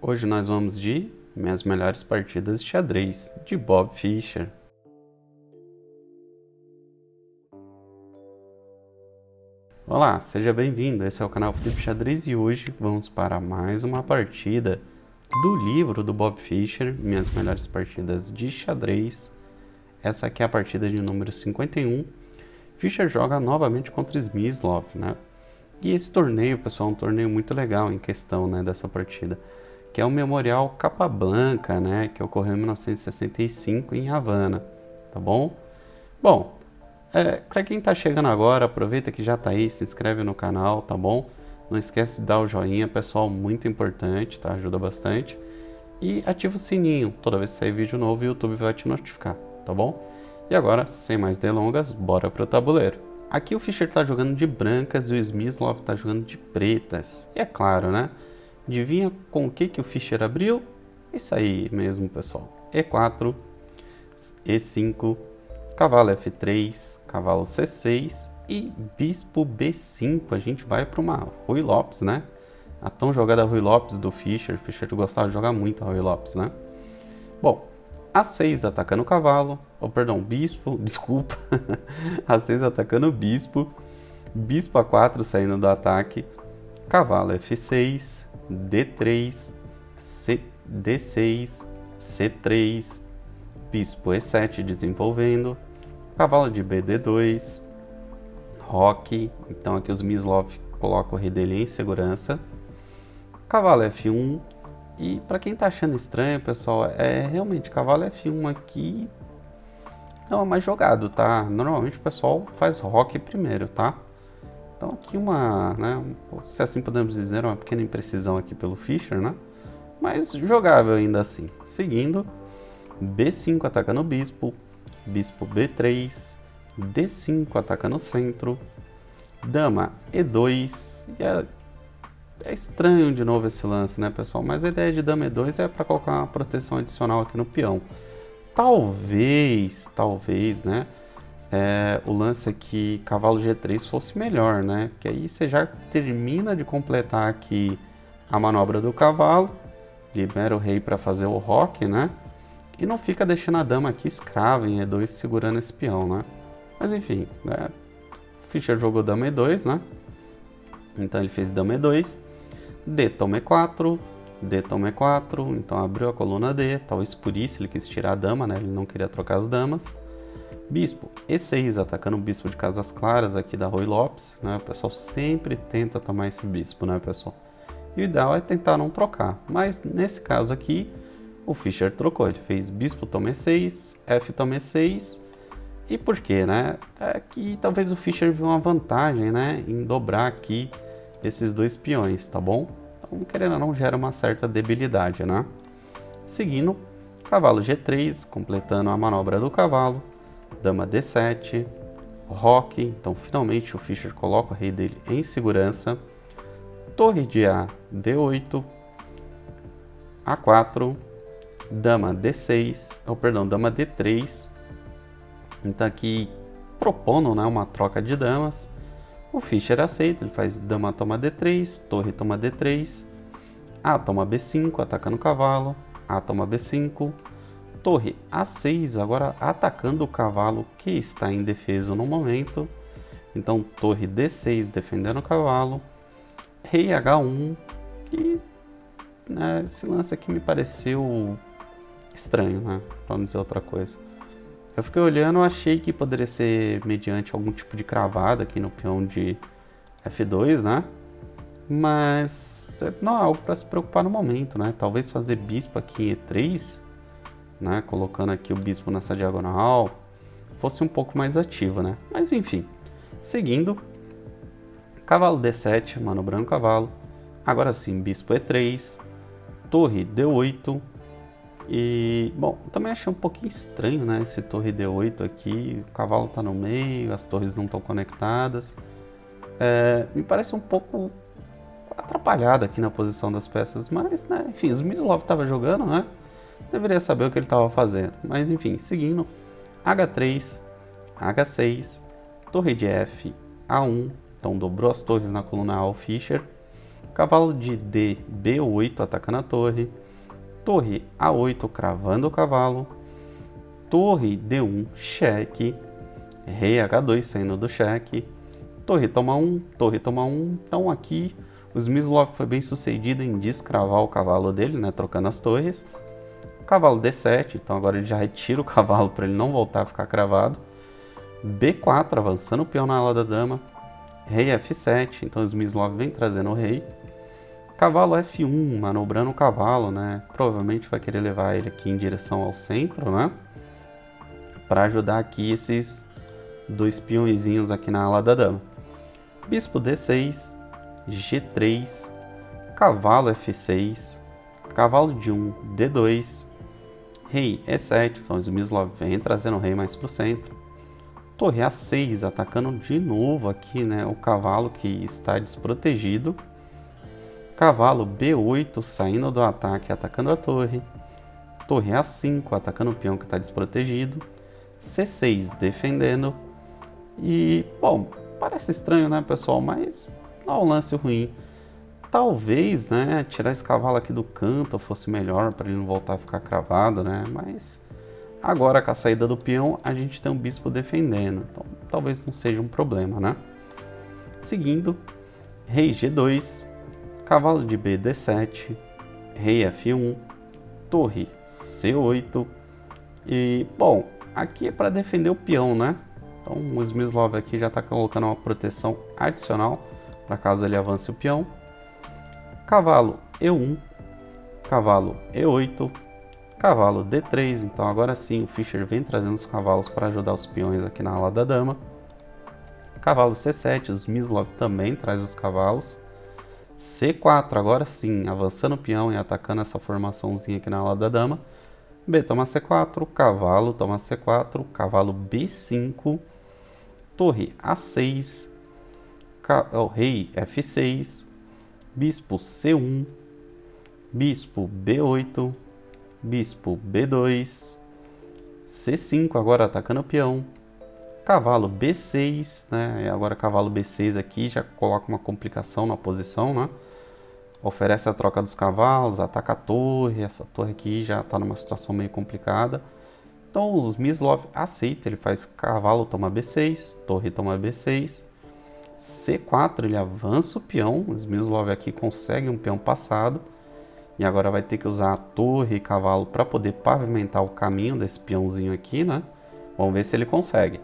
Hoje nós vamos de Minhas Melhores Partidas de Xadrez, de Bob Fischer. Olá, seja bem-vindo, esse é o canal Felipe Xadrez e hoje vamos para mais uma partida do livro do Bob Fischer, Minhas Melhores Partidas de Xadrez. Essa aqui é a partida de número 51. Fischer joga novamente contra Smyslov, né? E esse torneio, pessoal, é um torneio muito legal em questão, né, dessa partida, que é o Memorial Capablanca, né, que ocorreu em 1965 em Havana, tá bom? Bom, para quem tá chegando agora, aproveita que já tá aí, se inscreve no canal, tá bom? Não esquece de dar o joinha, pessoal, muito importante, tá? Ajuda bastante. E ativa o sininho, toda vez que sair vídeo novo o YouTube vai te notificar, tá bom? E agora, sem mais delongas, bora pro tabuleiro. Aqui o Fischer tá jogando de brancas e o Smyslov tá jogando de pretas. E é claro, né? Adivinha com o que o Fischer abriu? Isso aí mesmo, pessoal. E4, E5, cavalo F3, cavalo C6 e bispo B5. A gente vai para uma Ruy Lopes, né? A tão jogada Ruy Lopes do Fischer. Fischer gostava de jogar muito a Ruy Lopes, né? Bom, A6 atacando o cavalo. Oh, perdão, bispo, desculpa. A6 atacando o bispo. Bispo A4 saindo do ataque. Cavalo F6, D3, D6, C3, bispo E7 desenvolvendo, cavalo de B, D2, roque, então aqui os Smyslov colocam o rei dele em segurança, cavalo F1, e para quem tá achando estranho, pessoal, realmente cavalo F1 aqui não é mais jogado, tá? Normalmente o pessoal faz roque primeiro, tá? Então aqui se assim podemos dizer, uma pequena imprecisão aqui pelo Fischer, né? Mas jogável ainda assim. Seguindo, B5 atacando o bispo, bispo B3, D5 atacando o centro, dama E2, e é estranho de novo esse lance, né, pessoal? Mas a ideia de dama E2 é para colocar uma proteção adicional aqui no peão. Talvez, né? O lance aqui, cavalo G3 fosse melhor, né? Que aí você já termina de completar aqui a manobra do cavalo, libera o rei para fazer o roque, né? E não fica deixando a dama aqui escrava em E2 segurando esse peão, né? Mas enfim, né? Fischer jogou dama E2, né? Então ele fez dama E2, D toma E4, D toma E4, então abriu a coluna D, talvez por isso ele quis tirar a dama, né? Ele não queria trocar as damas. Bispo E6 atacando o bispo de casas claras aqui da Ruy Lopes, né? O pessoal sempre tenta tomar esse bispo, né, pessoal? E o ideal é tentar não trocar, mas nesse caso aqui o Fischer trocou, ele fez bispo toma E6, F toma E6, e por quê, né? Que talvez o Fischer viu uma vantagem, né, em dobrar aqui esses dois peões, tá bom? Então, querendo ou não, gera uma certa debilidade, né? Seguindo, cavalo G3, completando a manobra do cavalo, dama D7, roque, então finalmente o Fischer coloca o rei dele em segurança, torre de A, D8, A4, dama D6, dama D3, então aqui propondo, né, uma troca de damas, o Fischer aceita, ele faz dama toma D3, torre toma D3, A toma B5, atacando o cavalo, A toma B5, torre A6, agora atacando o cavalo que está indefeso no momento. Então torre D6 defendendo o cavalo. Rei H1. E esse lance aqui me pareceu estranho, né? Para não dizer outra coisa. Eu fiquei olhando, achei que poderia ser mediante algum tipo de cravada aqui no peão de F2, né? Mas não é algo para se preocupar no momento, né? Talvez fazer bispo aqui em E3, né, colocando aqui o bispo nessa diagonal, fosse um pouco mais ativo, né? Mas enfim, seguindo, cavalo D7, manobrando o cavalo, agora sim, bispo E3, torre D8, e, bom, também achei um pouquinho estranho, né, esse torre D8 aqui, o cavalo tá no meio, as torres não estão conectadas, me parece um pouco atrapalhado aqui na posição das peças, mas, né, enfim, o Smyslov estava jogando, né? Deveria saber o que ele estava fazendo, mas enfim, seguindo, H3, H6, torre de F, A1, então dobrou as torres na coluna A o Fischer, Cavalo de D, B8 atacando a torre. Torre A8 cravando o cavalo. Torre D1, cheque. Rei H2 saindo do cheque. Torre toma 1, torre toma 1. Então aqui o Smyslov foi bem sucedido em descravar o cavalo dele, né, trocando as torres. Cavalo D7, então agora ele já retira o cavalo para ele não voltar a ficar cravado. B4, avançando o peão na ala da dama. Rei F7, então o Smyslov vem trazendo o rei. Cavalo F1, manobrando o cavalo, né? Provavelmente vai querer levar ele aqui em direção ao centro, né? Para ajudar aqui esses dois peõezinhos aqui na ala da dama. Bispo D6, G3, cavalo F6, cavalo de 1, D2, rei E7, então o Smyslov vem trazendo o rei mais para o centro. Torre A6, atacando de novo aqui, né, o cavalo que está desprotegido. Cavalo B8, saindo do ataque, atacando a torre. Torre A5, atacando o peão que está desprotegido. C6, defendendo. E, bom, parece estranho, né, pessoal? Mas não é um lance ruim. Talvez, né, tirar esse cavalo aqui do canto fosse melhor para ele não voltar a ficar cravado, né? Mas agora com a saída do peão, a gente tem um bispo defendendo. Então, talvez não seja um problema, né? Seguindo, rei G2, cavalo de B D7, rei F1, torre C8. E, bom, aqui é para defender o peão, né? Então o Smyslov aqui já está colocando uma proteção adicional para caso ele avance o peão. Cavalo E1, cavalo E8, cavalo D3. Então agora sim o Fischer vem trazendo os cavalos para ajudar os peões aqui na ala da dama. Cavalo C7, o Smyslov também traz os cavalos. C4, agora sim, avançando o peão e atacando essa formaçãozinha aqui na ala da dama. B toma C4, cavalo toma C4, cavalo B5, torre A6, rei F6, bispo C1, bispo B8, bispo B2, C5, agora atacando o peão. Cavalo B6, né? Agora cavalo B6 aqui já coloca uma complicação na posição, né? Oferece a troca dos cavalos, ataca a torre. Essa torre aqui já está numa situação meio complicada. Então o Smyslov aceita, ele faz cavalo toma B6, torre toma B6. C4, ele avança o peão. O Smyslov aqui consegue um peão passado. E agora vai ter que usar a torre e cavalo para poder pavimentar o caminho desse peãozinho aqui, né? Vamos ver se ele consegue.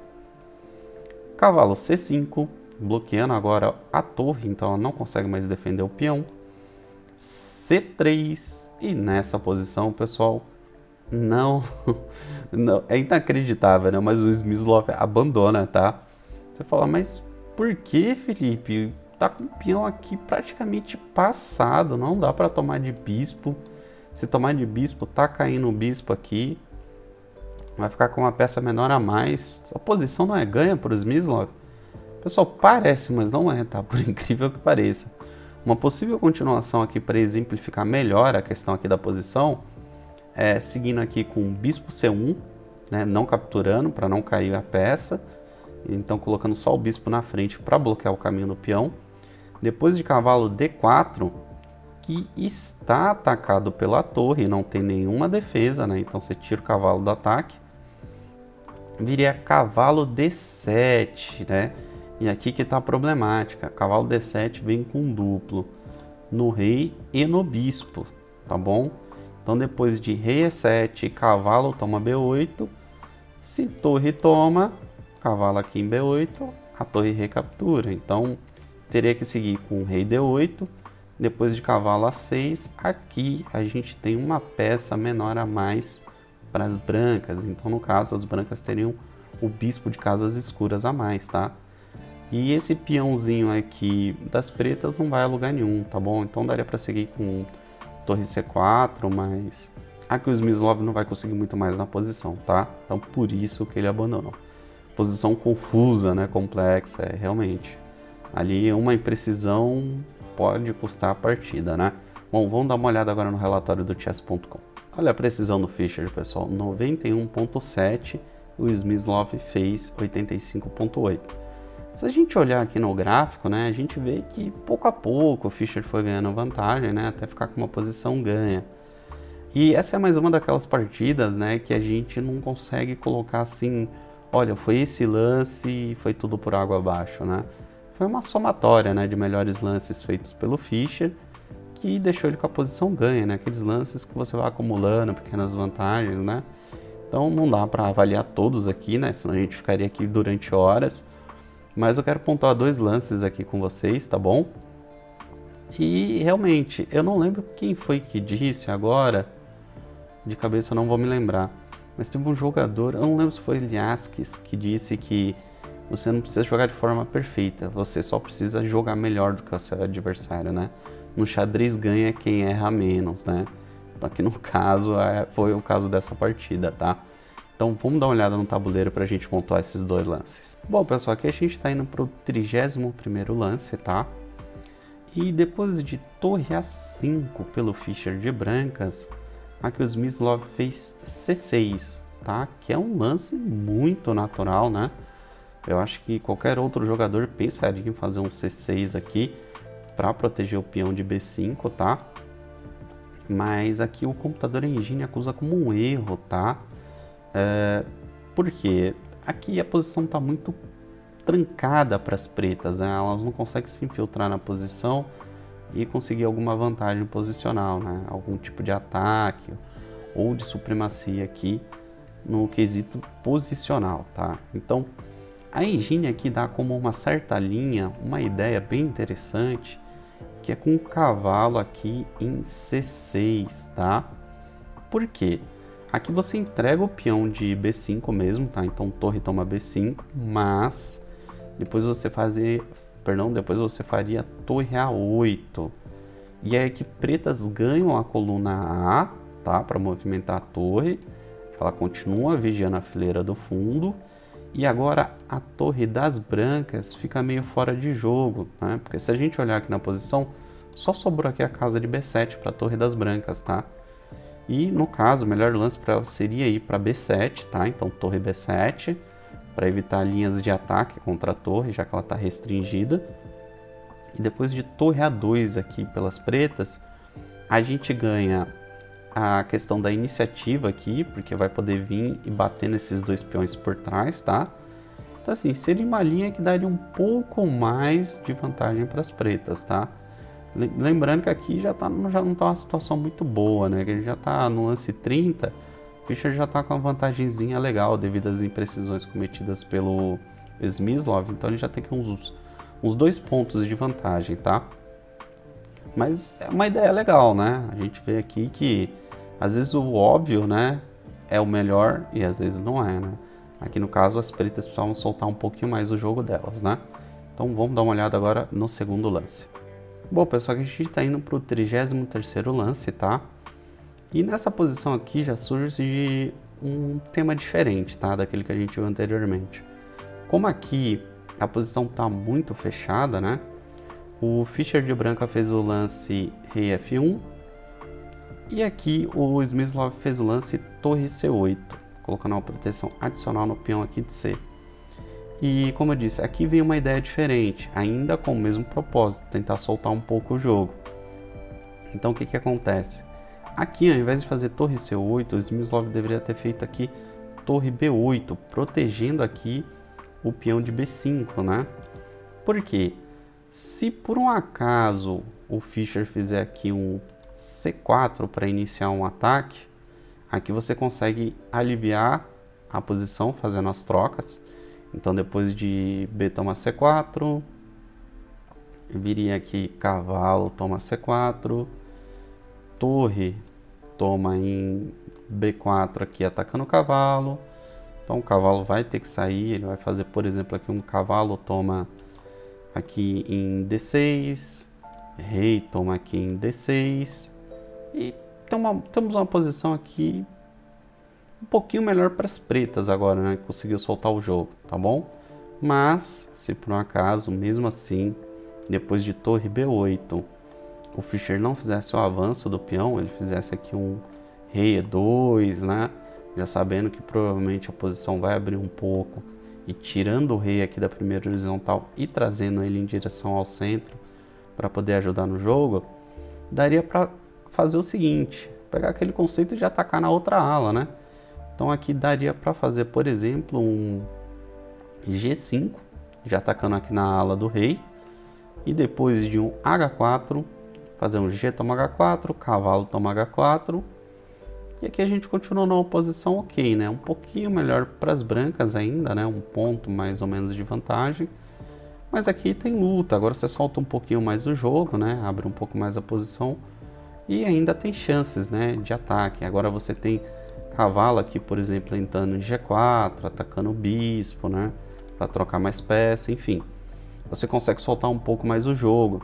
Cavalo C5, bloqueando agora a torre, então ela não consegue mais defender o peão. C3, e nessa posição, pessoal, não é inacreditável, né? Mas o Smyslov abandona, tá? Você fala, mas por que, Felipe? Tá com o peão aqui praticamente passado, não dá para tomar de bispo. Se tomar de bispo, tá caindo o bispo aqui. Vai ficar com uma peça menor a mais. A posição não é ganha para o Smyslov. Pessoal, parece, mas não é, tá? Por incrível que pareça. Uma possível continuação aqui para exemplificar melhor a questão aqui da posição é seguindo aqui com bispo C1, né? Não capturando para não cair a peça. Então colocando só o bispo na frente para bloquear o caminho do peão. Depois de cavalo D4, que está atacado pela torre, não tem nenhuma defesa, né? Então você tira o cavalo do ataque. Viria cavalo D7, né? E aqui que está a problemática. Cavalo D7 vem com duplo no rei e no bispo, tá bom? Então depois de rei E7, cavalo toma B8. Se torre toma, cavalo aqui em B8, a torre recaptura. Então teria que seguir com rei D8. Depois de cavalo A6, aqui a gente tem uma peça menor a mais para as brancas. Então, no caso, as brancas teriam o bispo de casas escuras a mais, tá? E esse peãozinho aqui das pretas não vai a lugar nenhum, tá bom? Então, daria para seguir com torre C4, mas aqui o Smyslov não vai conseguir muito mais na posição, tá? Então, por isso que ele abandonou. Posição confusa, né? Complexa, realmente. Ali, uma imprecisão pode custar a partida, né? Bom, vamos dar uma olhada agora no relatório do chess.com. Olha a precisão do Fischer, pessoal, 91.7, o Smyslov fez 85.8. Se a gente olhar aqui no gráfico, né, a gente vê que pouco a pouco o Fischer foi ganhando vantagem, né, até ficar com uma posição ganha. E essa é mais uma daquelas partidas, né, que a gente não consegue colocar assim, olha, foi esse lance e foi tudo por água abaixo, né? Foi uma somatória, né, de melhores lances feitos pelo Fischer que deixou ele com a posição ganha, né? Aqueles lances que você vai acumulando pequenas vantagens, né? Então não dá para avaliar todos aqui, né? Senão a gente ficaria aqui durante horas. Mas eu quero pontuar 2 lances aqui com vocês, tá bom? E realmente, eu não lembro quem foi que disse agora, de cabeça eu não vou me lembrar. Mas teve um jogador, eu não lembro se foi Liaskis, que disse que você não precisa jogar de forma perfeita, você só precisa jogar melhor do que o seu adversário, né? No xadrez ganha quem erra menos, né? Então aqui no caso, foi o caso dessa partida, tá? Então vamos dar uma olhada no tabuleiro para a gente pontuar esses 2 lances. Bom, pessoal, aqui a gente está indo para o 31º lance, tá? E depois de torre A5 pelo Fischer de brancas, aqui o Smyslov fez C6, tá? Que é um lance muito natural, né? Eu acho que qualquer outro jogador pensaria em fazer um C6 aqui para proteger o peão de B5, tá? Mas aqui o computador Engine acusa como um erro, tá? Porque aqui a posição está muito trancada para as pretas, né? Elas não conseguem se infiltrar na posição e conseguir alguma vantagem posicional, né? Algum tipo de ataque ou de supremacia aqui no quesito posicional, tá? Então a Engine aqui dá como uma certa linha uma ideia bem interessante, que é com o cavalo aqui em C6, tá? Por quê? Aqui você entrega o peão de B5 mesmo, tá? Então torre toma B5, mas depois você faria torre A8. E aí que pretas ganham a coluna A, tá? Para movimentar a torre. Ela continua vigiando a fileira do fundo. E agora a torre das brancas fica meio fora de jogo, né? Porque se a gente olhar aqui na posição, só sobrou aqui a casa de B7 para a torre das brancas, tá? E no caso, o melhor lance para ela seria ir para B7, tá? Então torre B7, para evitar linhas de ataque contra a torre, já que ela está restringida. E depois de torre A2 aqui pelas pretas, a gente ganha a questão da iniciativa aqui, porque vai poder vir e bater nesses 2 peões por trás, tá? Então assim, seria uma linha que daria um pouco mais de vantagem para as pretas, tá? Lembrando que aqui já não está uma situação muito boa, né? Que ele já está no lance 30, Fischer já está com uma vantagenzinha legal devido às imprecisões cometidas pelo Smyslov, então ele já tem aqui uns 2 pontos de vantagem, tá? Mas é uma ideia legal, né? A gente vê aqui que às vezes o óbvio, né, é o melhor e às vezes não é, né? Aqui no caso as pretas precisavam soltar um pouquinho mais o jogo delas, né? Então vamos dar uma olhada agora no segundo lance. Bom, pessoal, aqui a gente está indo para o 33º lance, tá? E nessa posição aqui já surge um tema diferente, tá? Daquele que a gente viu anteriormente. Como aqui a posição está muito fechada, né? O Fischer de branca fez o lance rei F1. E aqui o Smyslov fez o lance torre C8, colocando uma proteção adicional no peão aqui de C. E como eu disse, aqui vem uma ideia diferente, ainda com o mesmo propósito, tentar soltar um pouco o jogo. Então o que acontece? Aqui, ao invés de fazer torre C8, o Smyslov deveria ter feito aqui torre B8, protegendo aqui o peão de B5, né? Por quê? Se por um acaso o Fischer fizer aqui um C4 para iniciar um ataque, aqui você consegue aliviar a posição fazendo as trocas. Então depois de B toma C4, viria aqui cavalo toma C4, torre toma em B4 aqui atacando o cavalo. Então o cavalo vai ter que sair, ele vai fazer, por exemplo, aqui um cavalo toma aqui em D6, rei toma aqui em D6 e temos uma posição aqui um pouquinho melhor para as pretas agora, né? Conseguiu soltar o jogo, tá bom? Mas, se por um acaso, mesmo assim, depois de torre B8, o Fischer não fizesse o avanço do peão, ele fizesse aqui um rei E2, né? Já sabendo que provavelmente a posição vai abrir um pouco e tirando o rei aqui da primeira horizontal e trazendo ele em direção ao centro para poder ajudar no jogo, daria para fazer o seguinte, pegar aquele conceito e já atacar na outra ala, né? Então aqui daria para fazer, por exemplo, um G5, já atacando aqui na ala do rei, e depois de um H4, fazer um G toma H4, cavalo toma H4, e aqui a gente continua numa posição ok, né? Um pouquinho melhor para as brancas ainda, né? Um ponto mais ou menos de vantagem, mas aqui tem luta, agora você solta um pouquinho mais o jogo, né? Abre um pouco mais a posição, e ainda tem chances, né, de ataque. Agora você tem cavalo aqui, por exemplo, entrando em G4, atacando o bispo, né, para trocar mais peça, enfim. Você consegue soltar um pouco mais o jogo.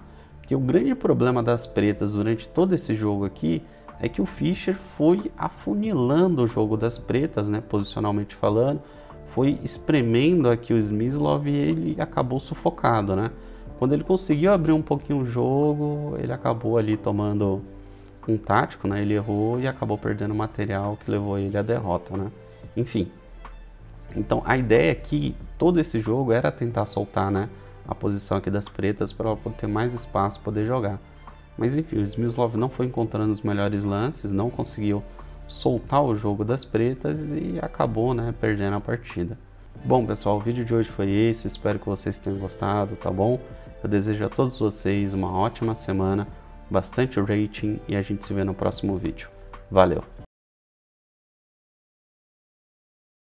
E o grande problema das pretas durante todo esse jogo aqui é que o Fischer foi afunilando o jogo das pretas, né, posicionalmente falando, foi espremendo aqui o Smyslov e ele acabou sufocado, né. Quando ele conseguiu abrir um pouquinho o jogo, ele acabou ali tomando um tático, né? Ele errou e acabou perdendo material que levou ele à derrota, né? Enfim. Então a ideia aqui, todo esse jogo era tentar soltar, né, a posição aqui das pretas para ela poder ter mais espaço, poder jogar. Mas enfim, o Smyslov não foi encontrando os melhores lances, não conseguiu soltar o jogo das pretas e acabou, né, perdendo a partida. Bom, pessoal, o vídeo de hoje foi esse, espero que vocês tenham gostado, tá bom? Eu desejo a todos vocês uma ótima semana, bastante rating e a gente se vê no próximo vídeo. Valeu!